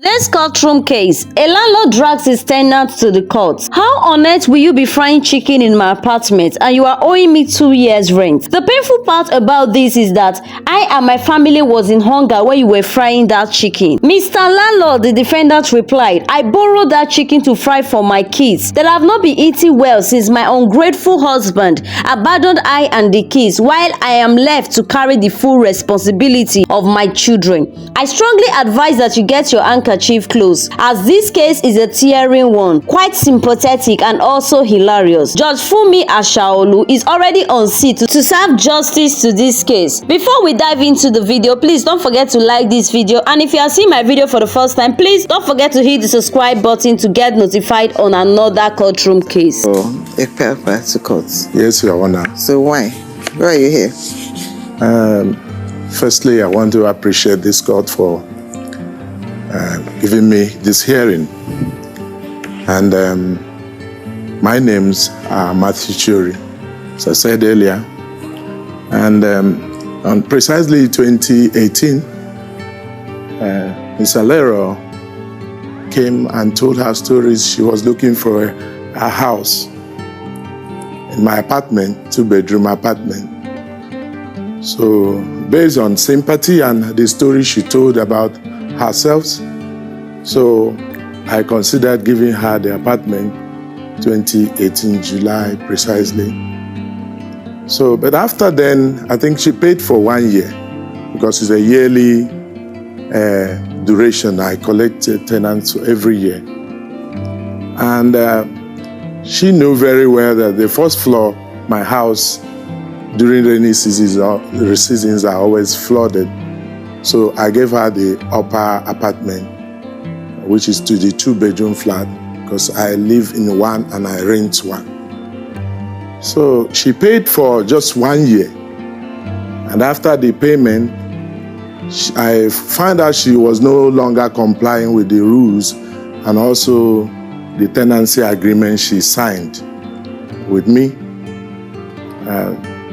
This courtroom case, a landlord drags his tenant to the court. How on earth will you be frying chicken in my apartment and you are owing me 2 years rent? The painful part about this is that I and my family was in hunger when you were frying that chicken. Mr. Landlord, the defendant replied, I borrowed that chicken to fry for my kids that have not been eating well since my ungrateful husband abandoned I and the kids while I am left to carry the full responsibility of my children. I strongly advise that you get your handkerchief close, as this case is a tearing one, quite sympathetic and also hilarious. Judge Funmi Ashaolu is already on seat to serve justice to this case. Before we dive into the video, please don't forget to like this video, and if you are seeing my video for the first time, please don't forget to hit the subscribe button to get notified on another courtroom case. A paper to court. Yes, Your Honor. So why are you here? Firstly, I want to appreciate this court for giving me this hearing. And my names are Matthew Churi, as I said earlier. And on precisely 2018, Ms. Alero came and told her stories. She was looking for a house in my apartment, 2-bedroom apartment. So based on sympathy and the story she told about herself, so I considered giving her the apartment 2018 July precisely. So, but after then, I think she paid for 1 year because it's a yearly duration. I collect tenants every year. And she knew very well that the first floor, my house, during rainy seasons are always flooded. So I gave her the upper apartment, which is to the 2-bedroom flat, because I live in one and I rent one. So she paid for just 1 year. And after the payment, I found out she was no longer complying with the rules and also the tenancy agreement she signed with me.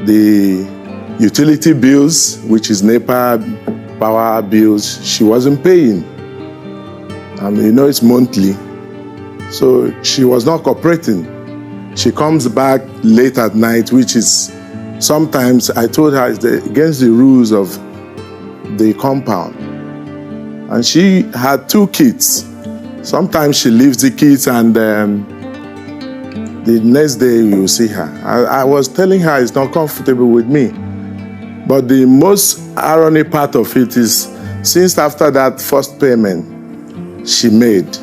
The utility bills, which is NEPA power bills, she wasn't paying. And you know it's monthly. So she was not cooperating. She comes back late at night, which is sometimes, I told her, it's against the rules of the compound. And she had 2 kids. Sometimes she leaves the kids and the next day you will see her. I was telling her it's not comfortable with me. But the most ironic part of it is, since after that first payment she made,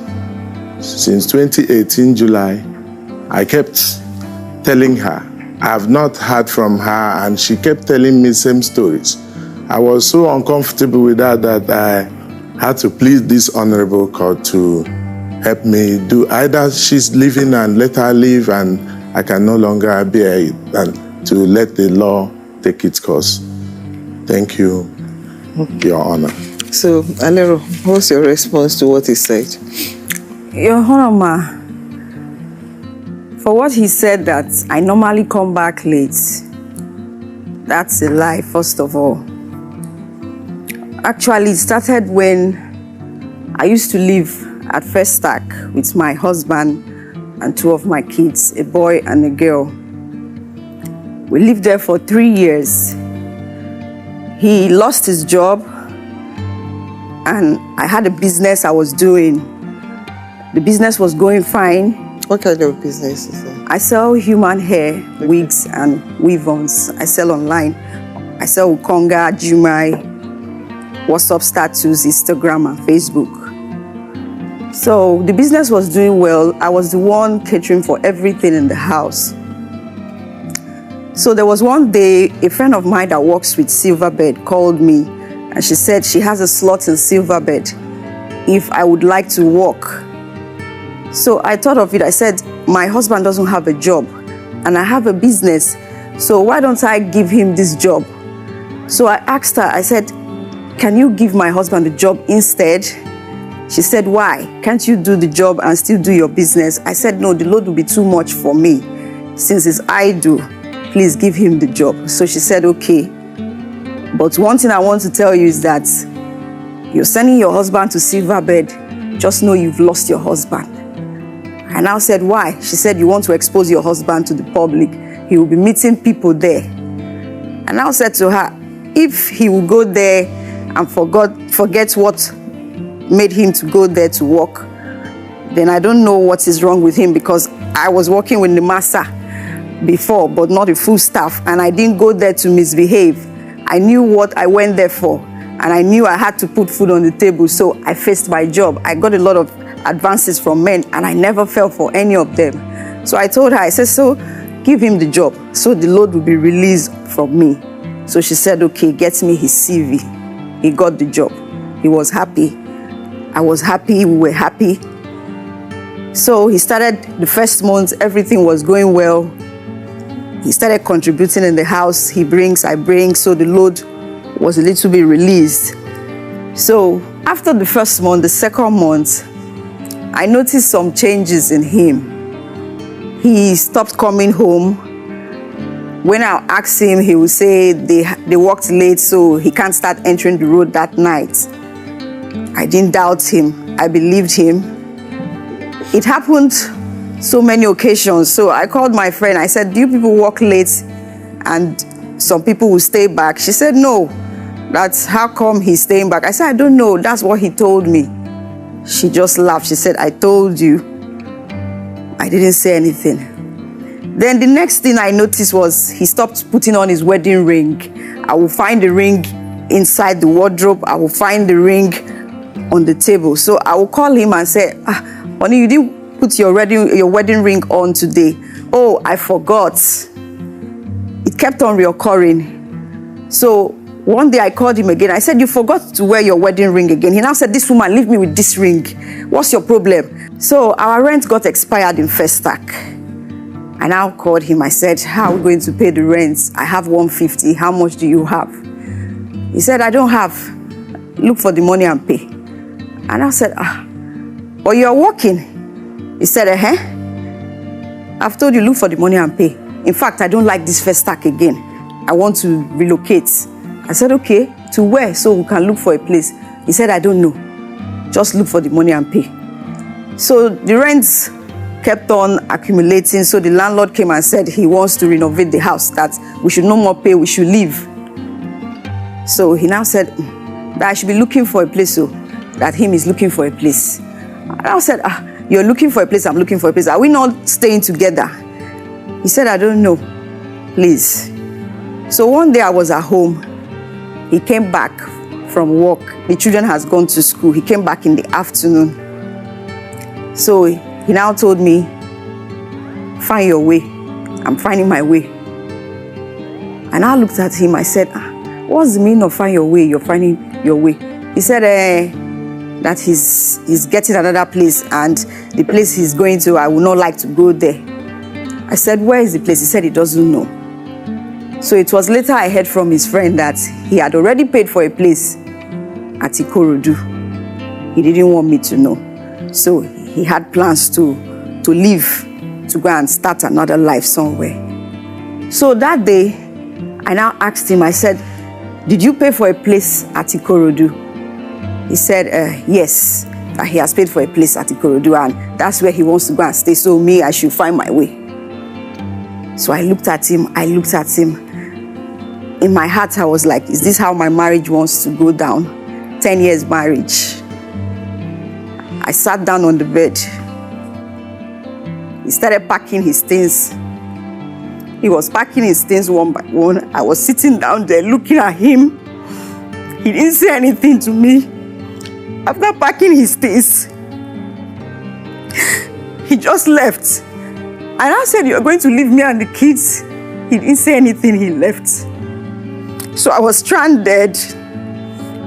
since 2018 July, I kept telling her. I have not heard from her, and she kept telling me same stories. I was so uncomfortable with that that I had to plead this honorable court to help me do either she's leaving and let her leave and I can no longer bear it, and to let the law take its course. Thank you, Your Honor. So, Alero, what's your response to what he said? Your Honor, ma, for what he said that I normally come back late, that's a lie, first of all. Actually, it started when I used to live at First Stack with my husband and 2 of my kids, a boy and a girl. We lived there for 3 years. He lost his job and I had a business I was doing. The business was going fine. What kind of business is that? I sell human hair, wigs and weave-ons. I sell online. I sell Ukonga, Jumai, WhatsApp status, Instagram and Facebook. So the business was doing well. I was the one catering for everything in the house. So there was one day, a friend of mine that works with Silverbed called me and she said she has a slot in Silverbed if I would like to work. So I thought of it. I said, my husband doesn't have a job and I have a business. So why don't I give him this job? So I asked her, I said, can you give my husband a job instead? She said, why? Can't you do the job and still do your business? I said, no, the load will be too much for me. Since it's I do, please give him the job. So she said, okay. But one thing I want to tell you is that you're sending your husband to Silverbed just know you've lost your husband. I now said, why? She said, you want to expose your husband to the public. He will be meeting people there. I now said to her, if he will go there and forget what made him to go there to work, then I don't know what is wrong with him, because I was working with the master before, but not a full staff, and I didn't go there to misbehave. I knew what I went there for, and I knew I had to put food on the table, so I faced my job. I got a lot of advances from men, and I never fell for any of them. So I told her, I said, so give him the job, so the load will be released from me. So she said, okay, get me his CV. He got the job. He was happy. I was happy, we were happy. So he started the first month, everything was going well. He started contributing in the house. He brings, I bring, so the load was a little bit released. So after the first month, the second month, I noticed some changes in him. He stopped coming home. When I asked him, he would say they worked late, so he can't start entering the road that night. I didn't doubt him. I believed him. It happened so many occasions. So I called my friend. I said, do you people work late and some people will stay back? She said, no. That's how come he's staying back? I said, I don't know. That's what he told me. She just laughed. She said, I told you. I didn't say anything. Then the next thing I noticed was he stopped putting on his wedding ring. I will find the ring inside the wardrobe. I will find the ring on the table. So I will call him and say, honey, you didn't put your wedding ring on today. Oh, I forgot. It kept on reoccurring. So one day I called him again. I said, you forgot to wear your wedding ring again. He now said, this woman, leave me with this ring. What's your problem? So our rent got expired in Festac. I now called him. I said, how are we going to pay the rent? I have 150. How much do you have? He said, I don't have. Look for the money and pay. And I said, but you're working. He said, I've told you, look for the money and pay. In fact, I don't like this Festac again. I want to relocate. I said, okay, to where? So we can look for a place. He said, I don't know. Just look for the money and pay. So the rents kept on accumulating. So the landlord came and said he wants to renovate the house, that we should no more pay, we should leave. So he now said that I should be looking for a place, so that him is looking for a place. And I said, you're looking for a place, I'm looking for a place. Are we not staying together? He said, I don't know, please. So one day I was at home. He came back from work. The children has gone to school. He came back in the afternoon. So he now told me, find your way. I'm finding my way. And I looked at him. I said, what's the meaning of find your way? You're finding your way. He said that he's getting another place, and the place he's going to, I would not like to go there. I said, where is the place? He said he doesn't know. So it was later I heard from his friend that he had already paid for a place at Ikorodu. He didn't want me to know. So he had plans to leave, to go and start another life somewhere. So that day, I now asked him, I said, did you pay for a place at Ikorodu? He said, yes, that he has paid for a place at Ikorodu, and that's where he wants to go and stay. So me, I should find my way. So I looked at him. In my heart, I was like, is this how my marriage wants to go down? 10 years marriage. I sat down on the bed. He started packing his things. He was packing his things one by one. I was sitting down there looking at him. He didn't say anything to me. After packing his things, he just left. And I said, you're going to leave me and the kids? He didn't say anything, he left. So I was stranded.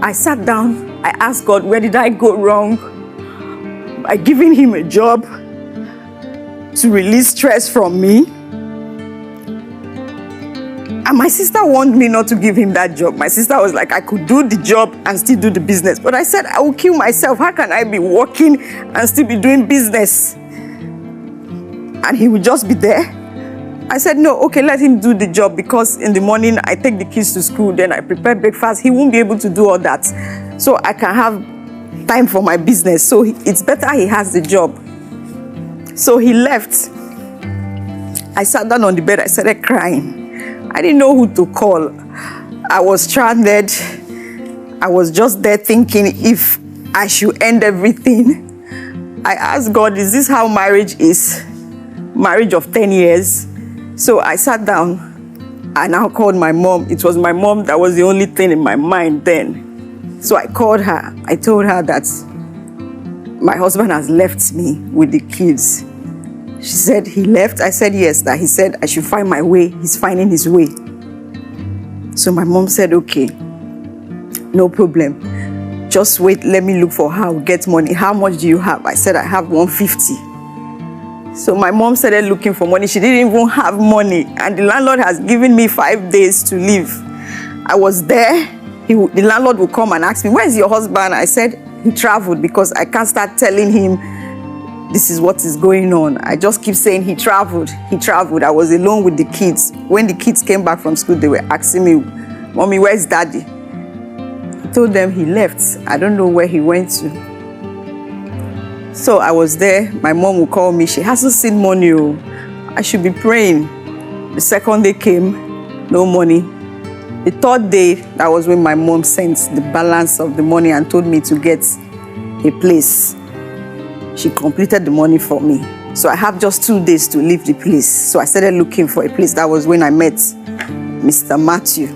I sat down. I asked God, where did I go wrong? By giving him a job to release stress from me. And my sister warned me not to give him that job. My sister was like, I could do the job and still do the business. But I said, I will kill myself. How can I be working and still be doing business? And he would just be there. I said, no, okay, let him do the job, because in the morning I take the kids to school, then I prepare breakfast. He won't be able to do all that. So I can have time for my business, so it's better he has the job. So he left. I sat down on the bed, I started crying. I didn't know who to call. I was stranded. I was just there thinking if I should end everything. I asked God, is this how marriage is? Marriage of 10 years. So I sat down. I now called my mom. It was my mom that was the only thing in my mind then. So I called her. I told her that my husband has left me with the kids. She said, he left? I said, yes, that he said I should find my way. He's finding his way. So my mom said, okay, no problem. Just wait, let me look for how, get money. How much do you have? I said, I have 150. So my mom started looking for money. She didn't even have money. And the landlord has given me 5 days to leave. I was there. The landlord would come and ask me, where's your husband? I said, he traveled, because I can't start telling him this is what is going on. I just keep saying he traveled. He traveled. I was alone with the kids. When the kids came back from school, they were asking me, Mommy, where's daddy? I told them he left. I don't know where he went to. So I was there. My mom would call me. She hasn't seen money. I should be praying. The second day came, no money. The third day, that was when my mom sent the balance of the money and told me to get a place. She completed the money for me. So I have just 2 days to leave the place. So I started looking for a place. That was when I met Mr. Matthew.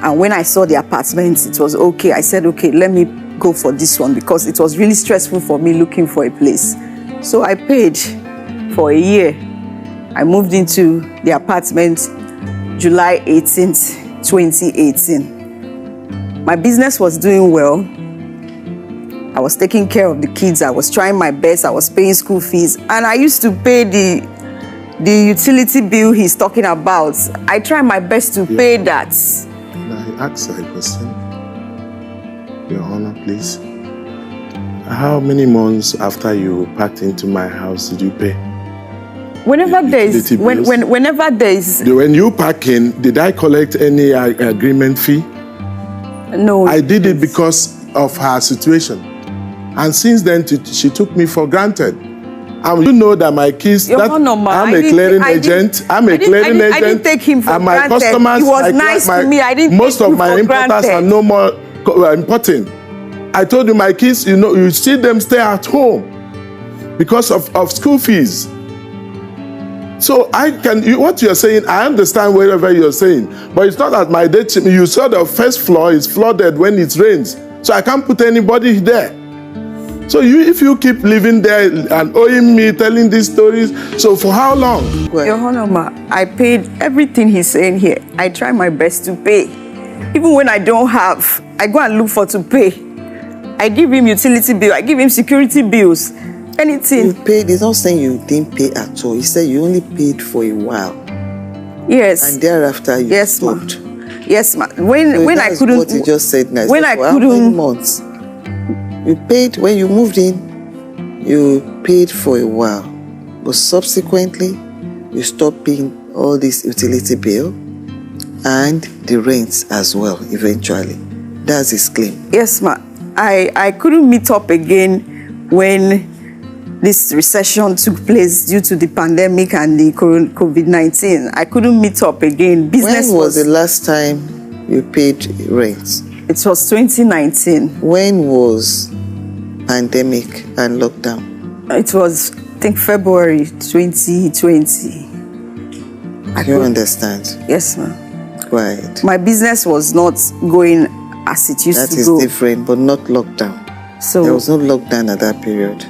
And when I saw the apartment, it was okay. I said, okay, let me go for this one, because it was really stressful for me looking for a place. So I paid for a year. I moved into the apartment July 18th, 2018. My business was doing well. I was taking care of the kids. I was trying my best. I was paying school fees. And I used to pay the utility bill he's talking about. I tried my best to pay that. I ask a question, Your Honor, please. How many months after you packed into my house did you pay? Whenever there is, whenever there is. When you pack in, did I collect any agreement fee? No. I did it because of her situation. And since then, she took me for granted. And you know that my kids, I'm a clearing agent. I didn't take him for and my granted. customers, He was nice to me. I didn't most take of him my for importers granted. are no more importing. I told you my kids, you see them stay at home because of school fees. So what you're saying, I understand whatever you're saying, but it's not at my date. You saw the first floor is flooded when it rains, so I can't put anybody there. So if you keep living there and owing me, telling these stories, so for how long? Your Honor, I paid everything he's saying here. I try my best to pay. Even when I don't have, I go and look for to pay. I give him utility bill, I give him security bills, anything. You paid, he's not saying you didn't pay at all. He said you only paid for a while. Yes. And thereafter you stopped. Yes, ma. When I couldn't. What he just said now. When I couldn't. How many months? You paid when you moved in. You paid for a while, but subsequently you stopped paying all this utility bill and the rents as well. Eventually, that's his claim. Yes, ma. I couldn't meet up again when this recession took place due to the pandemic and the COVID-19. I couldn't meet up again. When was the last time you paid rent? It was 2019. When was pandemic and lockdown? It was, I think, February 2020. You understand? Yes, ma'am. Right. My business was not going as it used to go. That is different, but not lockdown. So there was no lockdown at that period.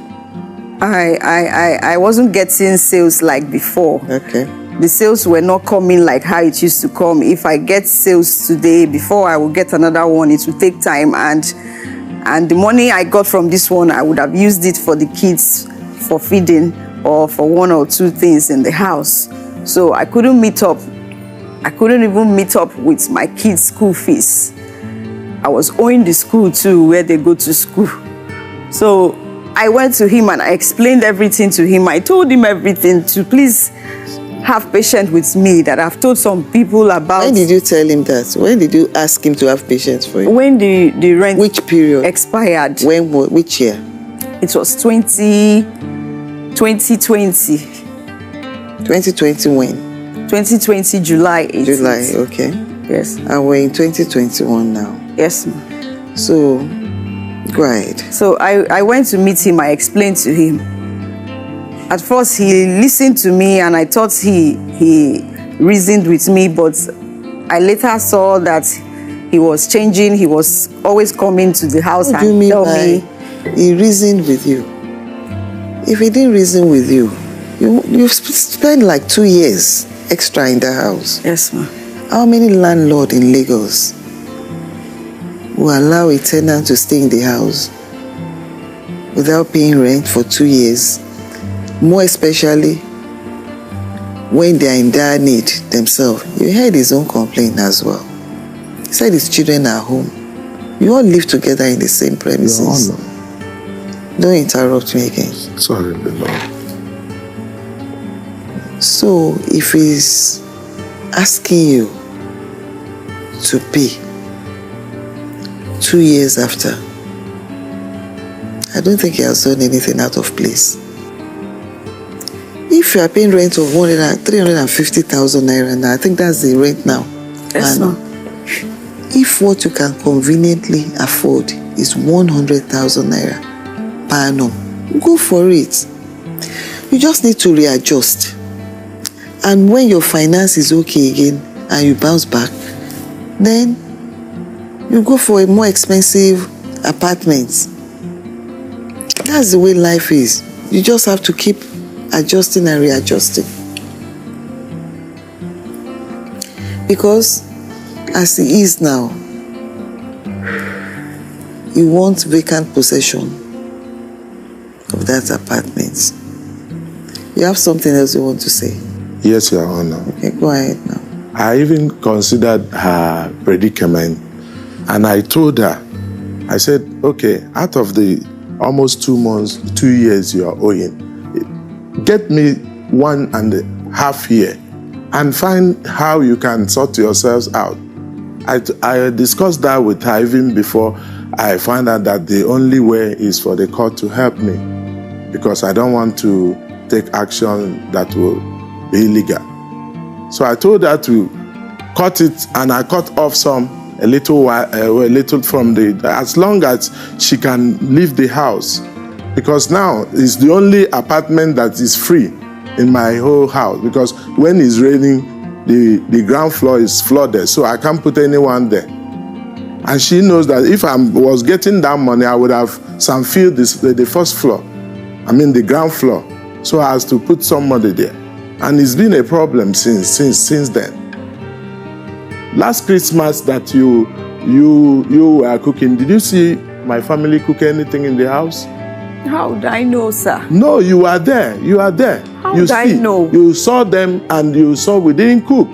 I wasn't getting sales like before. Okay. The sales were not coming like how it used to come. If I get sales today, before I will get another one, it will take time. And the money I got from this one, I would have used it for the kids, for feeding, or for 1 or 2 things in the house. So I couldn't meet up. I couldn't even meet up with my kids' school fees. I was owing the school too, where they go to school. So I went to him and I explained everything to him. I told him everything to please have patience with me that I've told some people about. When did you tell him that? When did you ask him to have patience for you? When the rent Which period? expired? Which year? It was 2020. 2020 when? 2020 July 18th. July, okay. Yes. And we're in 2021 now. Yes, ma'am. So, go ahead. So I went to meet him. I explained to him. At first, he listened to me, and I thought he reasoned with me, but I later saw that he was changing. He was always coming to the house What do you and mean tell by me. he reasoned with you? If he didn't reason with you, you've spent like 2 years extra in the house. Yes, ma'am. How many landlords in Lagos will allow a tenant to stay in the house without paying rent for 2 years? More especially when they are in dire need themselves. You heard his own complaint as well. He said his children are home. You all live together in the same premises. Your Honor. Don't interrupt me again. Sorry, the Lord. So if he's asking you to pay 2 years after, I don't think he has done anything out of place. If you are paying rent of 350,000 naira now, I think that's the rent now. Yes, And ma'am. if what you can conveniently afford is 100,000 naira per annum, go for it. You just need to readjust. And when your finance is okay again and you bounce back, then you go for a more expensive apartment. That's the way life is. You just have to keep adjusting and readjusting. Because as it is now, you want vacant possession of that apartment. You have something else you want to say? Yes, Your Honor. Okay, go ahead now. I even considered her predicament, and I told her, I said, okay, out of the almost 2 months, 2 years you are owing, get me 1.5 years and find how you can sort yourselves out. I discussed that with her even before I found out that the only way is for the court to help me, because I don't want to take action that will be illegal. So I told her to cut it, and I cut off a little from as long as she can leave the house, because now it's the only apartment that is free in my whole house, because when it's raining, the ground floor is flooded, so I can't put anyone there. And she knows that if I was getting that money, I would have filled the first floor, the ground floor, so as to put somebody there. And it's been a problem since then. Last Christmas that you were cooking, did you see my family cook anything in the house? How would I know, sir? No, you were there. You are there. How would I know? You saw them, and you saw we didn't cook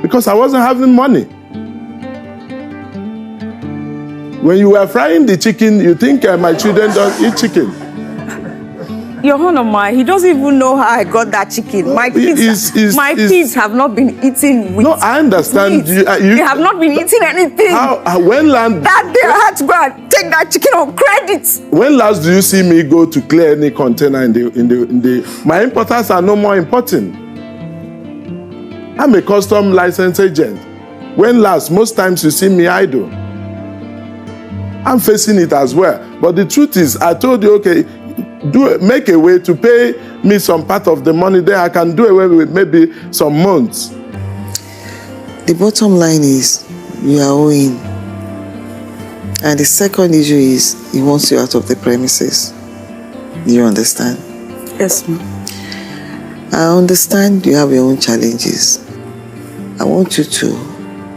because I wasn't having money. When you were frying the chicken, you think my children don't eat chicken. Your Honor, he doesn't even know how I got that chicken. My kids have not been eating with. No, I understand. They have not been eating anything. That day I had to go and take that chicken on credit. When last do you see me go to clear any container in the? My importers are no more importing. I'm a custom license agent. When last? Most times you see me idle. I'm facing it as well. But the truth is, I told you, okay, make a way to pay me some part of the money there. I can do away with maybe some months. The bottom line is you are owing. And the second issue is he wants you out of the premises. Do you understand? Yes, ma'am. I understand you have your own challenges. I want you to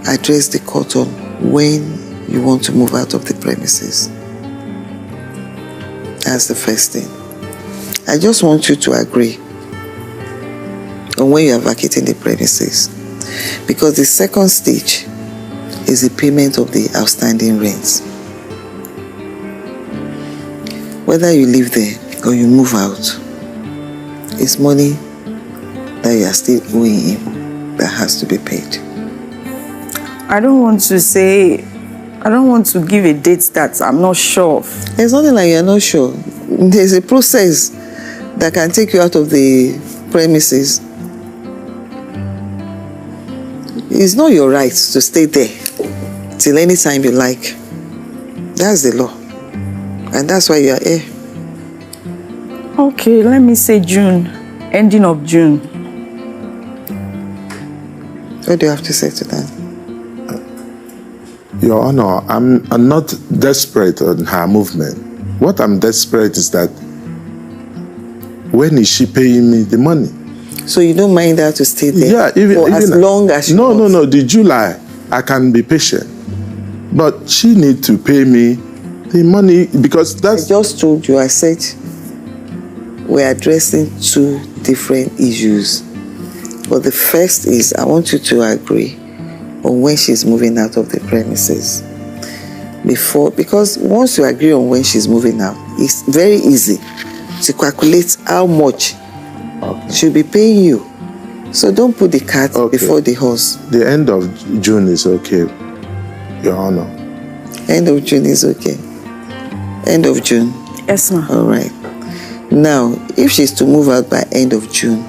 address the court on when you want to move out of the premises. That's the first thing. I just want you to agree on when you are vacating the premises, because the second stage is the payment of the outstanding rents. Whether you live there or you move out, it's money that you are still owing him that has to be paid? I don't want to give a date that I'm not sure of. There's nothing like you're not sure. There's a process that can take you out of the premises. It's not your right to stay there till any time you like. That's the law. And that's why you are here. Okay, let me say June, ending of June. What do you have to say to that? Your Honor, I'm not desperate on her movement. What I'm desperate is that when is she paying me the money? So you don't mind her to stay there Yeah, even as long as she wants? No, the July, I can be patient. But she need to pay me the money because I that's... just told you, I said we're addressing two different issues. But the first is I want you to agree on when she's moving out of the premises. Because once you agree on when she's moving out, it's very easy to calculate how much she'll be paying you. So don't put the cart before the horse. The end of June is okay, Your Honor. End of June is okay. End of June. Yes, ma'am. All right. Now, if she's to move out by end of June,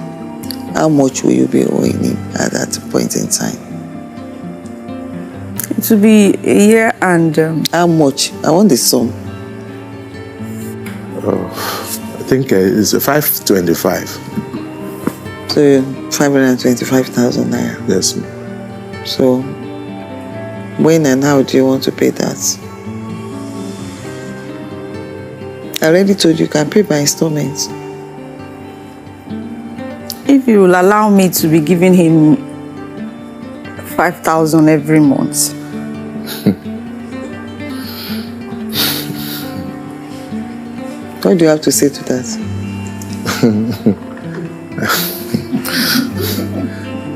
how much will you be owing him at that point in time? It will be a year and... How much? I want the sum. I think it's 525. So 525,000 naira. Yes, ma'am. So when and how do you want to pay that? I already told you can pay by installments. If you will allow me to be giving him 5,000 every month. What do you have to say to that?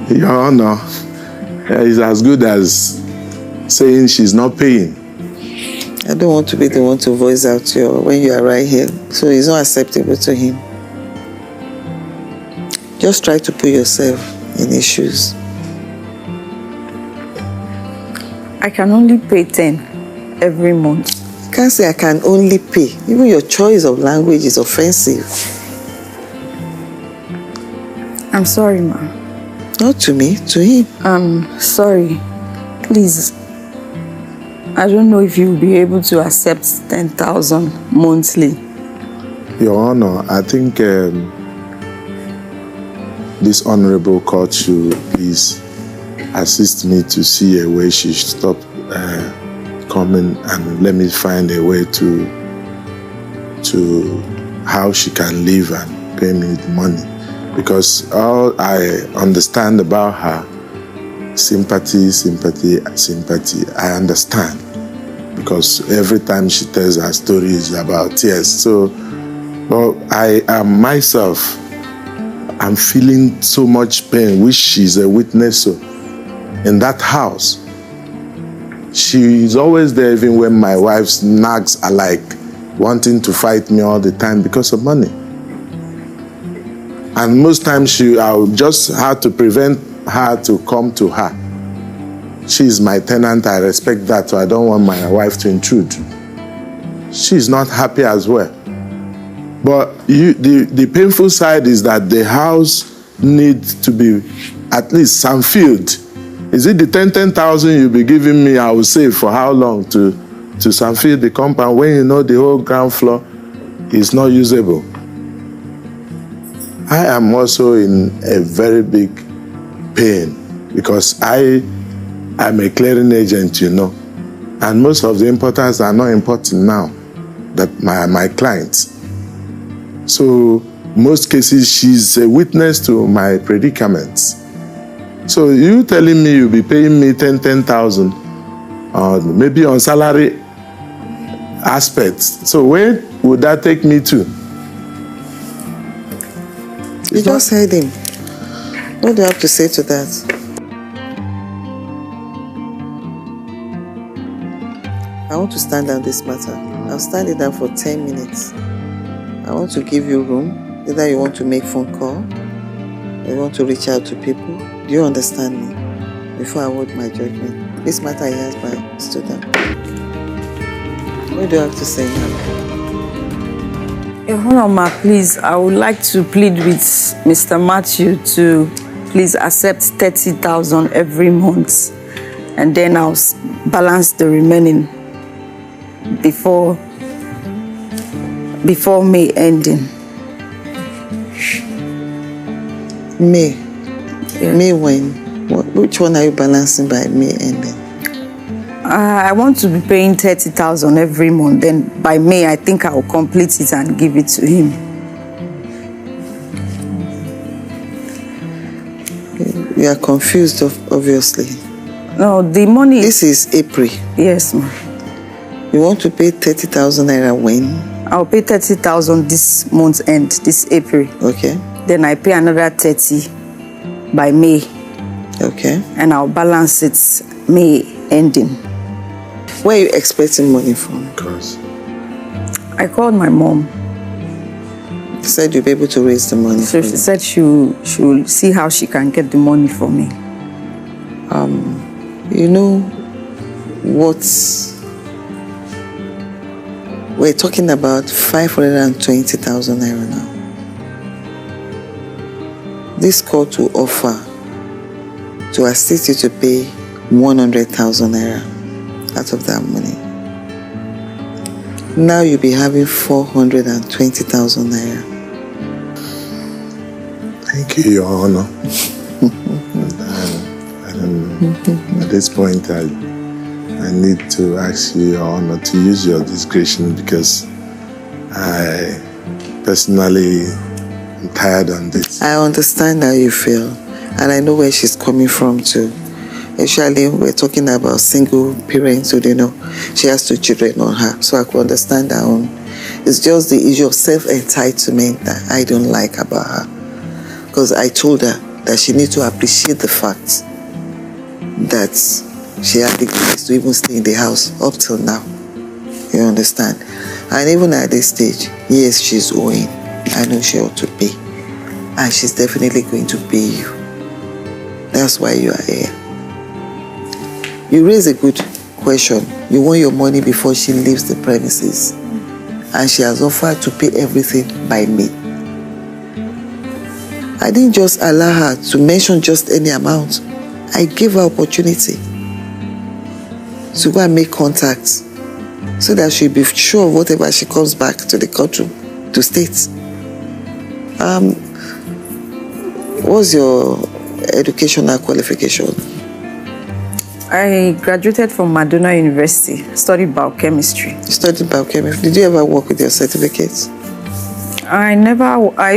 Your Honor, it's as good as saying she's not paying. I don't want to be the one to voice out when you are right here. So it's not acceptable to him. Just try to put yourself in his shoes. I can only pay 10 every month. You can't say I can only pay. Even your choice of language is offensive. I'm sorry, ma'am. Not to me, to him. I'm sorry. Please. I don't know if you'll be able to accept 10,000 monthly. Your Honor, I think this honorable court should please assist me to see a way she should stop coming and let me find a way to how she can live and pay me the money. Because all I understand about her, sympathy, I understand. Because every time she tells her story is about tears. So, well, I am myself, I'm feeling so much pain, which she's a witness of. In that house, she is always there even when my wife's nags are like wanting to fight me all the time because of money. And most times I'll just have to prevent her to come to her. She's my tenant, I respect that, so I don't want my wife to intrude. She's not happy as well. But the painful side is that the house needs to be at least some field. Is it the 10,000 you'll be giving me, I will save for how long to sanfield the compound when you know the whole ground floor is not usable? I am also in a very big pain because I am a clearing agent, you know, and most of the importers are not importing now, that my clients. So most cases she's a witness to my predicaments. So you telling me you'll be paying me 10,000, maybe on salary aspects. So where would that take me to? You just heard him. What do you have to say to that? I want to stand down this matter. I'll stand it down for 10 minutes. I want to give you room. Either you want to make phone call I want to reach out to people. Do you understand me? Before I award my judgment. This matter has by student. What do you have to say now? Your Honor, ma, please, I would like to plead with Mr. Matthew to please accept 30,000 every month, and then I'll balance the remaining before May ending. May? Yeah. May when? Which one are you balancing by May ending? I want to be paying 30,000 every month. Then by May, I think I will complete it and give it to him. You are confused, obviously. No, the money. This is April. Yes, ma'am. You want to pay 30,000 naira when? I'll pay 30,000 this month end, this April. Okay. Then I pay another 30 by May. Okay. And I'll balance it May ending. Where are you expecting money from? Because I called my mom. She said you'll be able to raise the money. So she said she will see how she can get the money for me. You know what? We're talking about 520,000 naira now. This court will offer to assist you to pay 100,000 naira out of that money. Now you'll be having 420,000 naira. thank you, Your Honor. I don't know. At this point, I need to ask you, Your Honor, to use your discretion because I personally am tired on this. I understand how you feel, and I know where she's coming from too. Actually, we're talking about single parents, so you know, she has 2 children on her, so I could understand her own. It's just the issue of self-entitlement that I don't like about her. Because I told her that she needs to appreciate the fact that she had the grace to even stay in the house up till now. You understand? And even at this stage, yes, she's owing. I know she ought to pay. And she's definitely going to pay you. That's why you are here. You raise a good question. You want your money before she leaves the premises. And she has offered to pay everything by May. I didn't just allow her to mention just any amount. I gave her opportunity to go and make contacts so that she'll be sure of whatever she comes back to the country to state. What's your educational qualification? I graduated from Madonna University, studied biochemistry. You studied biochemistry. Did you ever work with your certificates? I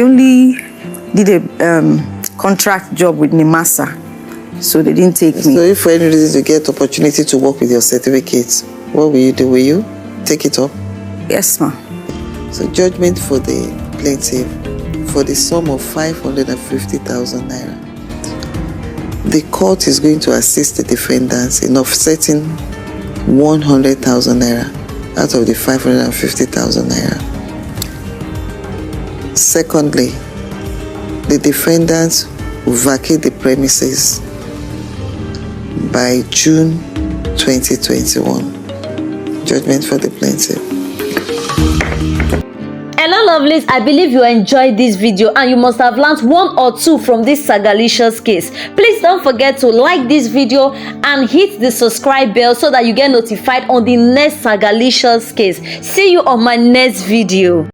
only did a contract job with NIMASA, so they didn't take me. So if for any reason you get opportunity to work with your certificates, what will you do? Will you take it up? Yes, ma'am. So judgment for the plaintiff for the sum of 550,000 naira. The court is going to assist the defendants in offsetting 100,000 naira out of the 550,000 naira. Secondly, the defendants will vacate the premises by June 2021. Judgment for the plaintiff. Hello lovelies, I believe you enjoyed this video and you must have learned 1 or 2 from this sagalicious case. Please don't forget to like this video and hit the subscribe bell so that you get notified on the next sagalicious case. See you on my next video.